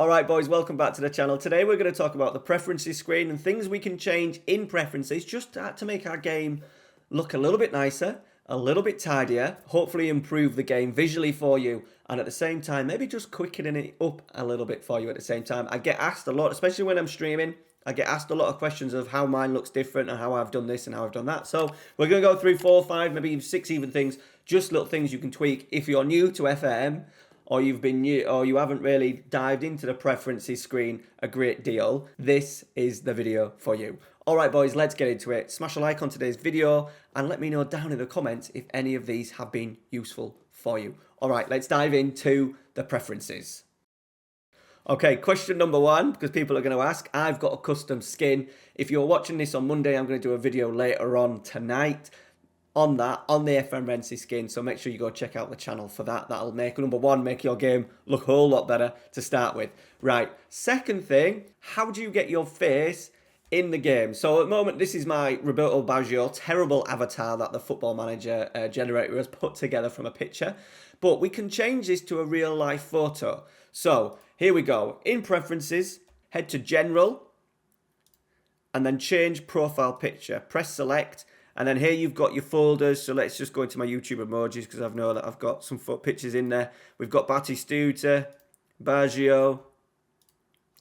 Alright boys, welcome back to the channel. Today we're going to talk about the preferences screen and things we can change in preferences just to make our game look a little bit nicer, a little bit tidier, hopefully improve the game visually for you, and at the same time maybe just quickening it up a little bit for you at the same time. I get asked a lot, especially when I'm streaming, I get asked a lot of questions of how mine looks different and how I've done this and how I've done that. So we're going to go through 4, 5, maybe 6 even things, just little things you can tweak if you're new to FM, or you've been new, or you haven't really dived into the preferences screen a great deal. This is the video for you. All right, boys, let's get into it. Smash a like on today's video and let me know down in the comments if any of these have been useful for you. All right, let's dive into the preferences. Okay, question number 1, because people are going to ask, I've got a custom skin. If you're watching this on Monday, I'm going to do a video later on tonight on the FM22 skin, so make sure you go check out the channel for that. That'll make, number 1, make your game look a whole lot better to start with. Right, second thing, how do you get your face in the game? So at the moment, this is my Roberto Baggio terrible avatar that the Football Manager generator has put together from a picture, but we can change this to a real life photo. So here we go, in preferences, head to general, and then change profile picture, press select. And then here you've got your folders. So let's just go into my YouTube emojis because I know that I've got some pictures in there. We've got Batistuta, Baggio.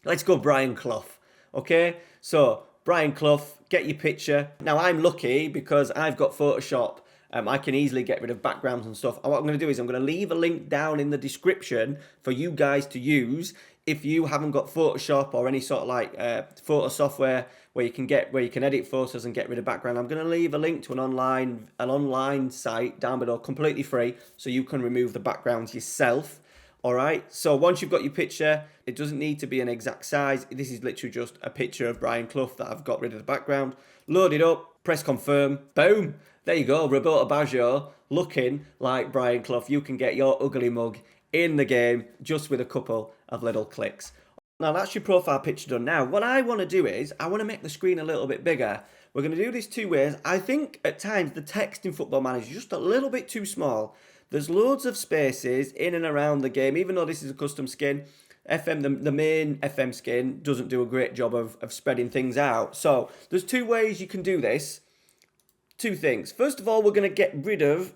Let's go Brian Clough. Okay, so Brian Clough, get your picture. Now I'm lucky because I've got Photoshop. I can easily get rid of backgrounds and stuff. And what I'm going to do is I'm going to leave a link down in the description for you guys to use if you haven't got Photoshop or any sort of like photo software where you can edit photos and get rid of background. I'm going to leave a link to an online site down below, completely free, so you can remove the backgrounds yourself. All right. So once you've got your picture, it doesn't need to be an exact size. This is literally just a picture of Brian Clough that I've got rid of the background. Load it up, press confirm, boom. There you go, Roberto Baggio looking like Brian Clough. You can get your ugly mug in the game just with a couple of little clicks. Now that's your profile picture done. Now what I want to do is I want to make the screen a little bit bigger. We're going to do this 2 ways. I think at times the text in Football Manager is just a little bit too small. There's loads of spaces in and around the game, even though this is a custom skin. The main FM skin doesn't do a great job of spreading things out. So there's 2 ways you can do this. 2 things. First of all, we're going to get rid of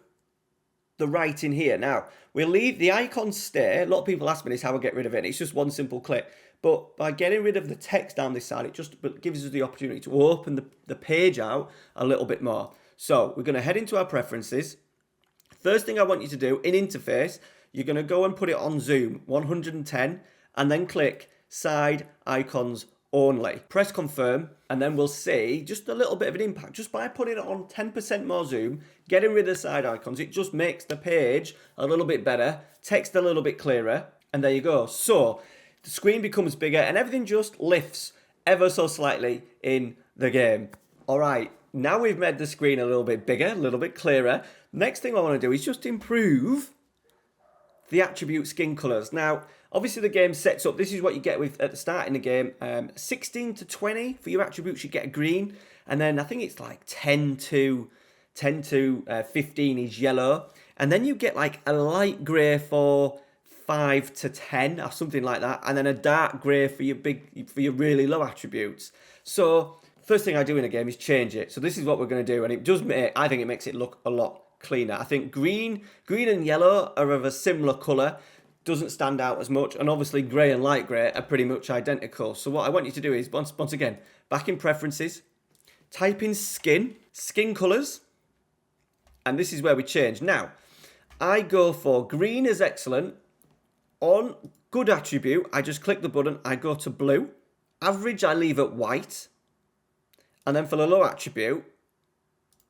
the writing here. Now, we'll leave the icons stay. A lot of people ask me this, how I get rid of it. It's just one simple click. But by getting rid of the text down this side, it just gives us the opportunity to open the page out a little bit more. So we're going to head into our preferences. First thing I want you to do in interface, you're going to go and put it on zoom 110 and then click side icons only. Press confirm and then we'll see just a little bit of an impact just by putting it on 10% more zoom, getting rid of the side icons. It just makes the page a little bit better, text a little bit clearer, and there you go. So the screen becomes bigger and everything just lifts ever so slightly in the game. All right, now we've made the screen a little bit bigger, a little bit clearer. Next thing I want to do is just improve the attribute skin colors. Now, obviously the game sets up, this is what you get with at the start in the game, 16 to 20 for your attributes, you get a green, and then I think it's like 10 to 15 is yellow, and then you get like a light grey for 5 to 10 or something like that, and then a dark grey for your really low attributes. So first thing I do in a game is change it. So this is what we're going to do, and it does I think it makes it look a lot cleaner. I think green and yellow are of a similar colour, doesn't stand out as much, and obviously grey and light grey are pretty much identical. So what I want you to do is once again, back in preferences, type in skin colours, and this is where we change. Now I go for green is excellent. On good attribute, I just click the button, I go to blue. Average, I leave it white. And then for the low attribute,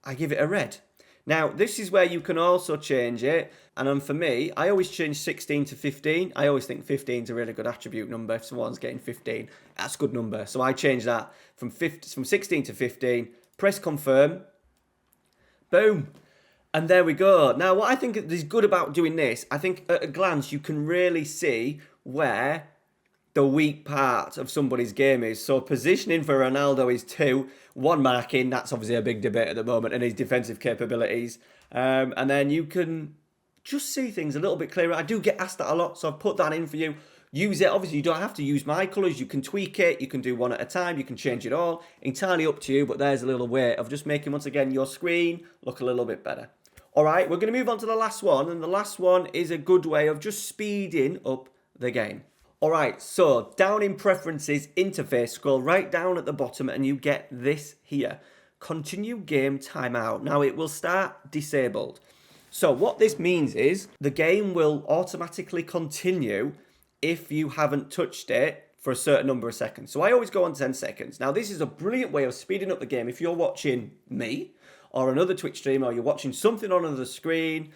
I give it a red. Now, this is where you can also change it. And then for me, I always change 16 to 15. I always think 15 is a really good attribute number. If someone's getting 15, that's a good number. So I change that from 16 to 15. Press confirm. Boom. And there we go. Now, what I think is good about doing this, I think at a glance, you can really see where the weak part of somebody's game is. So positioning for Ronaldo is 2, 1 marking, that's obviously a big debate at the moment, and his defensive capabilities. And then you can just see things a little bit clearer. I do get asked that a lot, so I've put that in for you. use it. Obviously, you don't have to use my colours. You can tweak it. You can do one at a time. You can change it all. Entirely up to you, but there's a little way of just making, once again, your screen look a little bit better. All right, we're going to move on to the last one, and the last one is a good way of just speeding up the game. All right, so down in Preferences Interface, scroll right down at the bottom, and you get this here. Continue game timeout. Now, it will start disabled. So what this means is the game will automatically continue if you haven't touched it for a certain number of seconds. So I always go on 10 seconds. Now, this is a brilliant way of speeding up the game. If you're watching me or another Twitch stream, or you're watching something on another screen,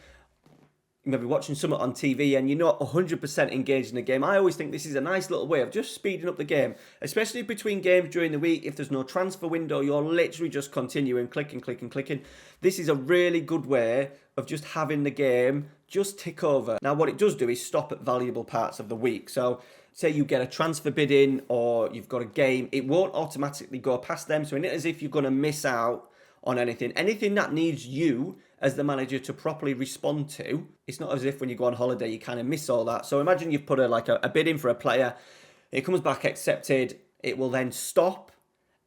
maybe watching something on TV and you're not 100% engaged in the game, I always think this is a nice little way of just speeding up the game, especially between games during the week. If there's no transfer window, you're literally just continuing, clicking. This is a really good way of just having the game just tick over. Now, what it does do is stop at valuable parts of the week. So say you get a transfer bid in or you've got a game, it won't automatically go past them. So it's not as if you're going to miss out on anything that needs you as the manager to properly respond to. It's not as if when you go on holiday you kind of miss all that. So imagine you've put a bid in for a player, it comes back accepted, it will then stop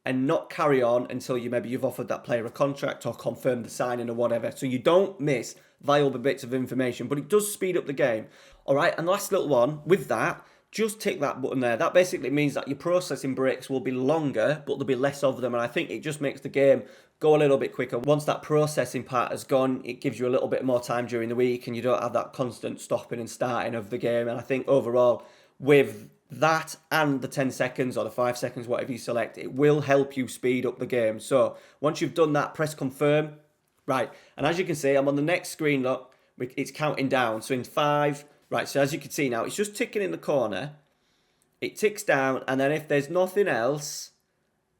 and not carry on until you've offered that player a contract or confirmed the signing or whatever. So you don't miss valuable bits of information, but it does speed up the game. All right, and the last little one with that, just tick that button there. That basically means that your processing breaks will be longer, but there'll be less of them. And I think it just makes the game go a little bit quicker. Once that processing part has gone, it gives you a little bit more time during the week and you don't have that constant stopping and starting of the game. And I think overall, with that and the 10 seconds or the 5 seconds, whatever you select, it will help you speed up the game. So once you've done that, press confirm. Right, and as you can see, I'm on the next screen, look, it's counting down. So in 5, right, so as you can see now, it's just ticking in the corner. It ticks down, and then if there's nothing else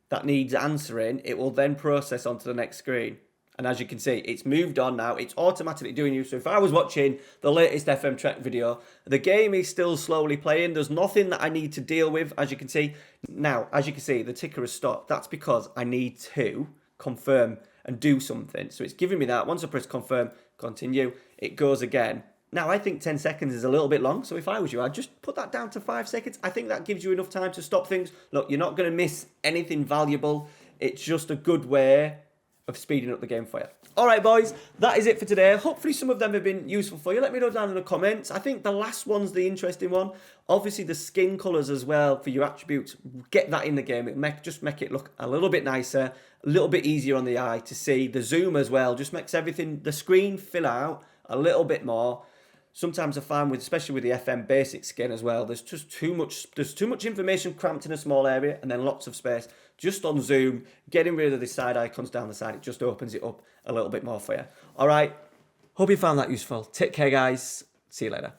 that needs answering, it will then process onto the next screen. And as you can see, it's moved on now. It's automatically doing you. So if I was watching the latest FM22 video, the game is still slowly playing. There's nothing that I need to deal with, as you can see. Now, as you can see, the ticker has stopped. That's because I need to confirm and do something. So it's giving me that. Once I press confirm, continue, it goes again. Now, I think 10 seconds is a little bit long, so if I was you, I'd just put that down to 5 seconds. I think that gives you enough time to stop things. Look, you're not going to miss anything valuable. It's just a good way of speeding up the game for you. All right, boys, that is it for today. Hopefully some of them have been useful for you. Let me know down in the comments. I think the last one's the interesting one. Obviously, the skin colours as well for your attributes. Get that in the game. Just make it look a little bit nicer, a little bit easier on the eye to see. The zoom as well just makes everything, the screen fill out a little bit more. Sometimes I find, especially with the FM basic skin as well, there's too much information cramped in a small area and then lots of space. Just on zoom, getting rid of the side icons down the side, it just opens it up a little bit more for you. All right, hope you found that useful. Take care, guys. See you later.